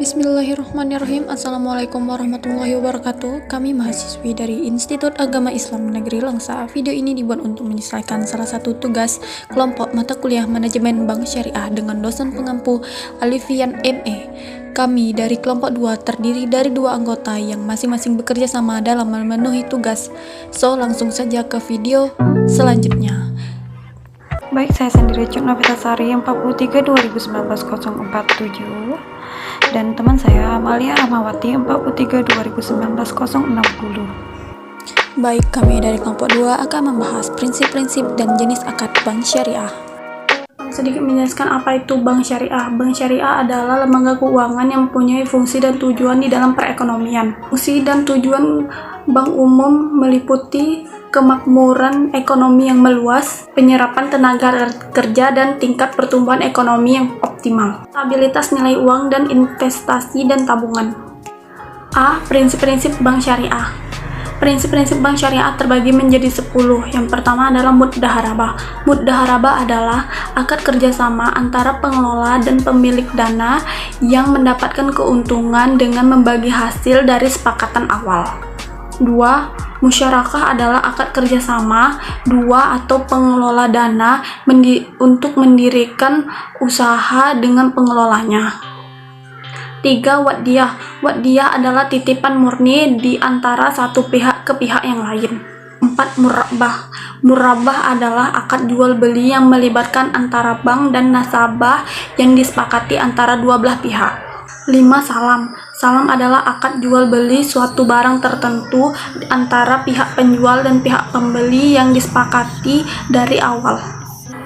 Bismillahirrahmanirrahim. Assalamualaikum warahmatullahi wabarakatuh. Kami mahasiswi dari Institut Agama Islam Negeri Langsa. Video ini dibuat untuk menyelesaikan salah satu tugas kelompok mata kuliah Manajemen Bank Syariah dengan dosen pengampu Alifian ME. Kami dari kelompok 2 terdiri dari 2 anggota yang masing-masing bekerja sama dalam memenuhi tugas. So, langsung saja ke video selanjutnya. Baik, saya sendiri Cuk Novitasari 43 2019 047 dan teman saya Amalia Ramawati 43 2019 060. Baik, kami dari kelompok 2 akan membahas prinsip-prinsip dan jenis akad bank syariah. Sedikit menjelaskan apa itu bank syariah. Bank syariah adalah lembaga keuangan yang mempunyai fungsi dan tujuan di dalam perekonomian. Fungsi dan tujuan bank umum meliputi kemakmuran ekonomi yang meluas, penyerapan tenaga kerja, dan tingkat pertumbuhan ekonomi yang optimal, stabilitas nilai uang dan investasi dan tabungan. A. Prinsip-prinsip bank syariah. Prinsip-prinsip bank syariah terbagi menjadi 10. Yang pertama adalah muddaharabah. Muddaharabah adalah akad kerjasama antara pengelola dan pemilik dana yang mendapatkan keuntungan dengan membagi hasil dari sepakatan awal. 2. Musyarakah adalah akad kerjasama dua atau pengelola dana untuk mendirikan usaha dengan pengelolanya. 3. Wadiyah. Wadiyah adalah titipan murni di antara satu pihak ke pihak yang lain. 4. Murabah. Murabah adalah akad jual beli yang melibatkan antara bank dan nasabah yang disepakati antara dua belah pihak. 5. Salam. Salam adalah akad jual beli suatu barang tertentu antara pihak penjual dan pihak pembeli yang disepakati dari awal.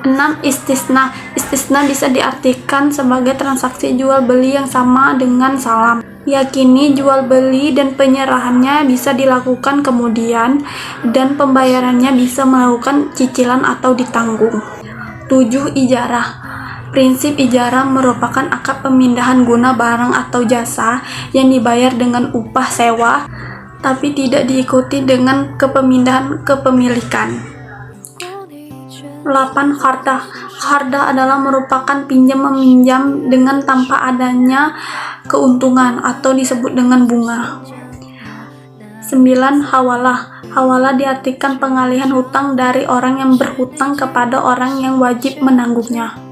6. Istisna. Istisna bisa diartikan sebagai transaksi jual beli yang sama dengan salam. Yakini jual beli dan penyerahannya bisa dilakukan kemudian dan pembayarannya bisa melakukan cicilan atau ditanggung. 7. Ijarah. Prinsip ijarah merupakan akad pemindahan guna barang atau jasa yang dibayar dengan upah sewa, tapi tidak diikuti dengan kepemindahan kepemilikan. 8. Qardah. Qardah adalah merupakan pinjam-meminjam dengan tanpa adanya keuntungan atau disebut dengan bunga. 9. Hawalah. Hawalah diartikan pengalihan hutang dari orang yang berhutang kepada orang yang wajib menanggungnya.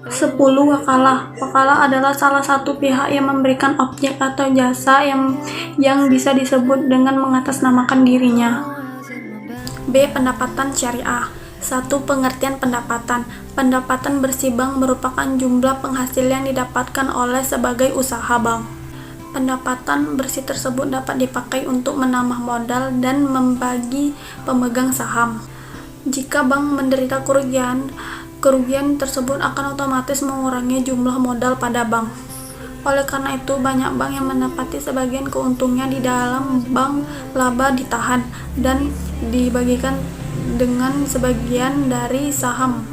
10. Wakalah. Wakalah adalah salah satu pihak yang memberikan objek atau jasa yang bisa disebut dengan mengatasnamakan dirinya. B. Pendapatan syariah. 1. Pengertian pendapatan. Pendapatan bersih bank merupakan jumlah penghasilan yang didapatkan oleh sebagai usaha bank. Pendapatan bersih tersebut dapat dipakai untuk menambah modal dan membagi pemegang saham. Jika bank menderita kerugian tersebut akan otomatis mengurangi jumlah modal pada bank. Oleh karena itu, banyak bank yang mendapati sebagian keuntungannya di dalam bank laba ditahan dan dibagikan dengan sebagian dari saham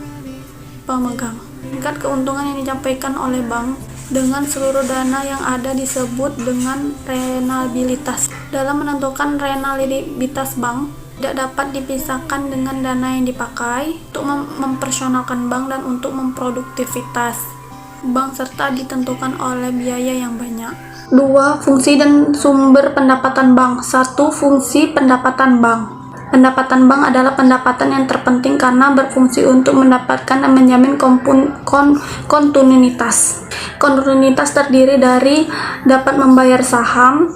pemegang. Tingkat keuntungan yang dicapai oleh bank dengan seluruh dana yang ada disebut dengan renabilitas. Dalam menentukan renabilitas bank, tidak dapat dipisahkan dengan dana yang dipakai untuk mempersonalkan bank dan untuk memproduktivitas bank serta ditentukan oleh biaya yang banyak. 2. Fungsi dan sumber pendapatan bank. 1. Fungsi pendapatan bank. Pendapatan bank adalah pendapatan yang terpenting karena berfungsi untuk mendapatkan dan menjamin kontinuitas. Kontinuitas terdiri dari dapat membayar saham,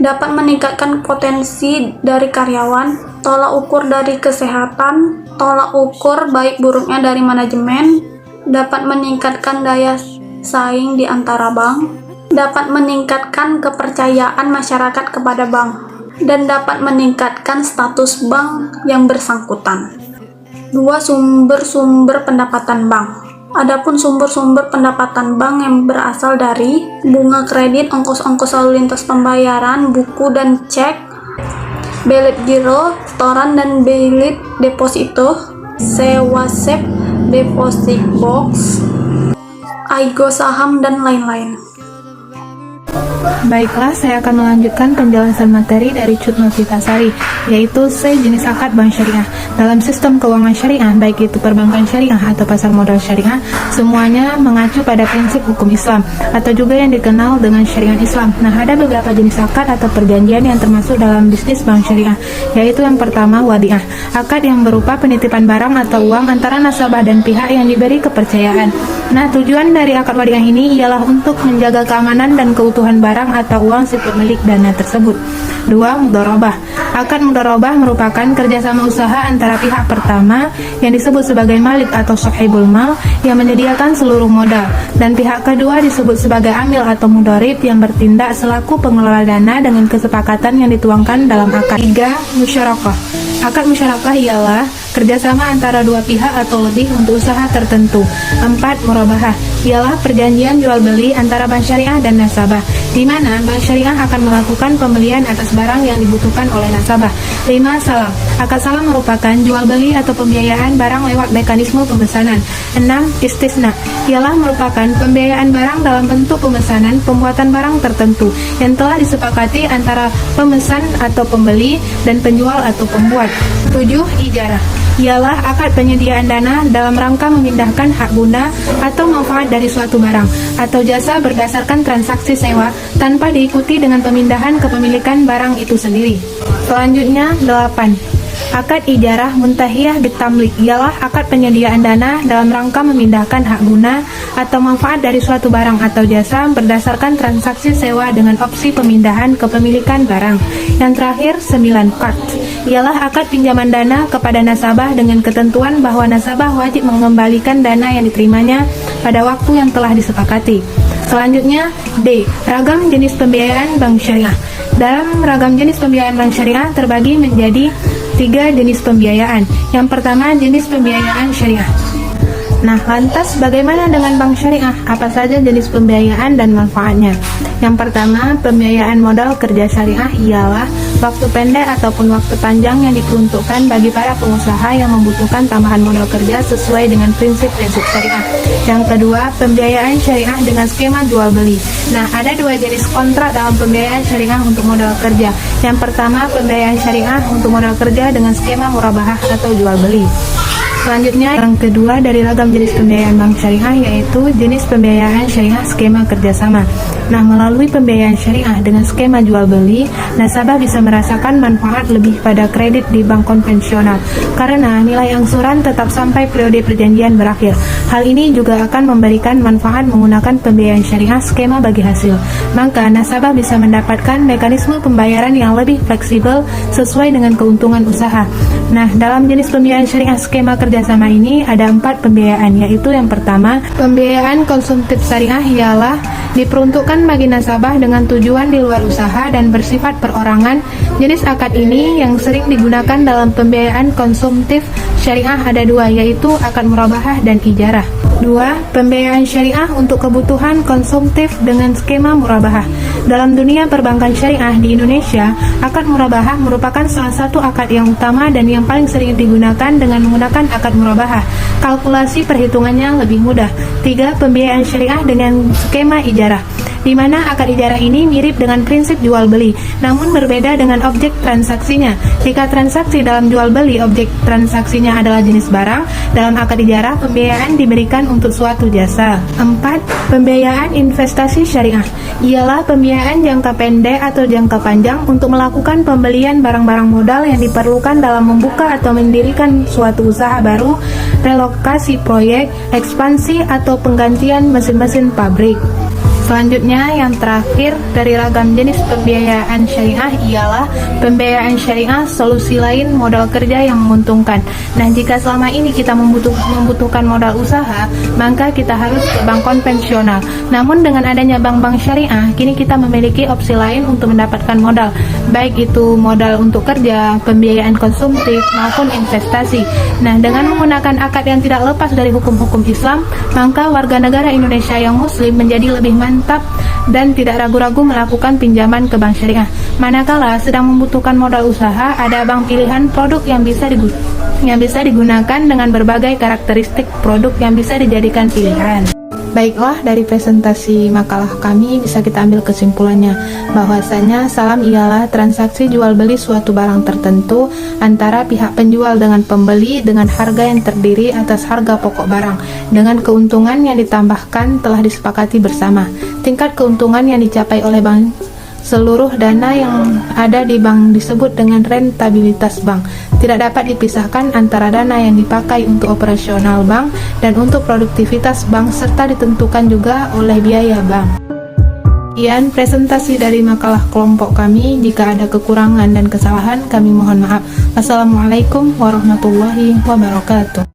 dapat meningkatkan potensi dari karyawan, tolak ukur dari kesehatan, tolak ukur baik buruknya dari manajemen, dapat meningkatkan daya saing di antara bank, dapat meningkatkan kepercayaan masyarakat kepada bank, dan dapat meningkatkan status bank yang bersangkutan. 2. Sumber-sumber pendapatan bank. Adapun sumber-sumber pendapatan bank yang berasal dari bunga kredit, ongkos-ongkos lalu lintas pembayaran, buku dan cek, belet giro, setoran dan belet deposito, sewa SEP, deposit box, aigo saham dan lain-lain. Baiklah, saya akan melanjutkan penjelasan materi dari Cut Novitasari, yaitu jenis akad bank syariah. Dalam sistem keuangan syariah, baik itu perbankan syariah atau pasar modal syariah, semuanya mengacu pada prinsip hukum Islam, atau juga yang dikenal dengan syariat Islam. Nah, ada beberapa jenis akad atau perjanjian yang termasuk dalam bisnis bank syariah, yaitu yang pertama, wadiah. Akad yang berupa penitipan barang atau uang antara nasabah dan pihak yang diberi kepercayaan. Nah, tujuan dari akad wadiah ini ialah untuk menjaga keamanan dan keutuhan barang atau uang si pemilik dana tersebut. 2. Mudharabah. Akad mudharabah merupakan kerjasama usaha antara pihak pertama yang disebut sebagai malik atau sahibul mal yang menyediakan seluruh modal, dan pihak kedua disebut sebagai amil atau mudharib yang bertindak selaku pengelola dana dengan kesepakatan yang dituangkan dalam akad. 3. Musyarakah. Akad musyarakah ialah kerjasama antara dua pihak atau lebih untuk usaha tertentu. 4. Murabahah ialah perjanjian jual beli antara bank syariah dan nasabah, di mana bank syariah akan melakukan pembelian atas barang yang dibutuhkan oleh nasabah. 5. Salam. Akad salam merupakan jual beli atau pembiayaan barang lewat mekanisme pemesanan. 6. Istisna ialah merupakan pembiayaan barang dalam bentuk pemesanan pembuatan barang tertentu yang telah disepakati antara pemesan atau pembeli dan penjual atau pembuat. 7. Ijarah ialah akad penyediaan dana dalam rangka memindahkan hak guna atau manfaat dari suatu barang atau jasa berdasarkan transaksi sewa tanpa diikuti dengan pemindahan kepemilikan barang itu sendiri. Selanjutnya, 8. Akad ijarah muntahiyah bitamlik ialah akad penyediaan dana dalam rangka memindahkan hak guna atau manfaat dari suatu barang atau jasa berdasarkan transaksi sewa dengan opsi pemindahan kepemilikan barang. Yang terakhir, 9. Qard ialah akad pinjaman dana kepada nasabah dengan ketentuan bahwa nasabah wajib mengembalikan dana yang diterimanya pada waktu yang telah disepakati. Selanjutnya, D. Ragam jenis pembiayaan bank syariah. Dalam ragam jenis pembiayaan bank syariah terbagi menjadi 3 jenis pembiayaan. Yang pertama, jenis pembiayaan syariah. Nah, lantas bagaimana dengan bank syariah? Apa saja jenis pembiayaan dan manfaatnya? Yang pertama, pembiayaan modal kerja syariah ialah waktu pendek ataupun waktu panjang yang diperuntukkan bagi para pengusaha yang membutuhkan tambahan modal kerja sesuai dengan prinsip-prinsip syariah. Yang kedua, pembiayaan syariah dengan skema jual beli. Nah, ada 2 jenis kontrak dalam pembiayaan syariah untuk modal kerja. Yang pertama, pembiayaan syariah untuk modal kerja dengan skema murabahah atau jual beli. Selanjutnya, yang kedua dari ragam jenis pembiayaan bank syariah yaitu jenis pembiayaan syariah skema kerjasama. Nah, melalui pembiayaan syariah dengan skema jual beli, nasabah bisa merasakan manfaat lebih pada kredit di bank konvensional karena nilai angsuran tetap sampai periode perjanjian berakhir. Hal ini juga akan memberikan manfaat menggunakan pembiayaan syariah skema bagi hasil. Maka nasabah bisa mendapatkan mekanisme pembayaran yang lebih fleksibel sesuai dengan keuntungan usaha. Nah, dalam jenis pembiayaan syariah skema kerjasama ini ada 4 pembiayaan, yaitu yang pertama, pembiayaan konsumtif syariah ialah diperuntukkan bagi nasabah dengan tujuan di luar usaha dan bersifat perorangan. Jenis akad ini yang sering digunakan dalam pembiayaan konsumtif syariah ada 2, yaitu akad murabahah dan ijarah. 2. Pembiayaan syariah untuk kebutuhan konsumtif dengan skema murabahah. Dalam dunia perbankan syariah di Indonesia, akad murabahah merupakan salah satu akad yang utama dan yang paling sering digunakan dengan menggunakan akad murabahah. Kalkulasi perhitungannya lebih mudah. 3. Pembiayaan syariah dengan skema ijarah, di mana akad ijarah ini mirip dengan prinsip jual beli, namun berbeda dengan objek transaksinya. Jika transaksi dalam jual beli objek transaksinya adalah jenis barang, dalam akad ijarah pembiayaan diberikan untuk suatu jasa. 4. Pembiayaan investasi syariah ialah pembiayaan jangka pendek atau jangka panjang untuk melakukan pembelian barang-barang modal yang diperlukan dalam membuka atau mendirikan suatu usaha baru, relokasi proyek, ekspansi atau penggantian mesin-mesin pabrik. Selanjutnya, yang terakhir dari ragam jenis pembiayaan syariah ialah pembiayaan syariah solusi lain modal kerja yang menguntungkan. Nah, jika selama ini kita membutuhkan modal usaha, maka kita harus ke bank konvensional. Namun dengan adanya bank-bank syariah, kini kita memiliki opsi lain untuk mendapatkan modal, baik itu modal untuk kerja, pembiayaan konsumtif, maupun investasi. Nah, dengan menggunakan akad yang tidak lepas dari hukum-hukum Islam, maka warga negara Indonesia yang muslim menjadi lebih mantap dan tidak ragu-ragu melakukan pinjaman ke bank syariah. Manakala sedang membutuhkan modal usaha, ada bank pilihan produk yang bisa digunakan dengan berbagai karakteristik produk yang bisa dijadikan pilihan. Baiklah, dari presentasi makalah kami bisa kita ambil kesimpulannya bahwasanya salam ialah transaksi jual beli suatu barang tertentu antara pihak penjual dengan pembeli dengan harga yang terdiri atas harga pokok barang dengan keuntungan yang ditambahkan telah disepakati bersama. Tingkat keuntungan yang dicapai oleh bank, seluruh dana yang ada di bank disebut dengan rentabilitas bank. Tidak dapat dipisahkan antara dana yang dipakai untuk operasional bank dan untuk produktivitas bank serta ditentukan juga oleh biaya bank. Sekian presentasi dari makalah kelompok kami. Jika ada kekurangan dan kesalahan kami mohon maaf. Wassalamualaikum warahmatullahi wabarakatuh.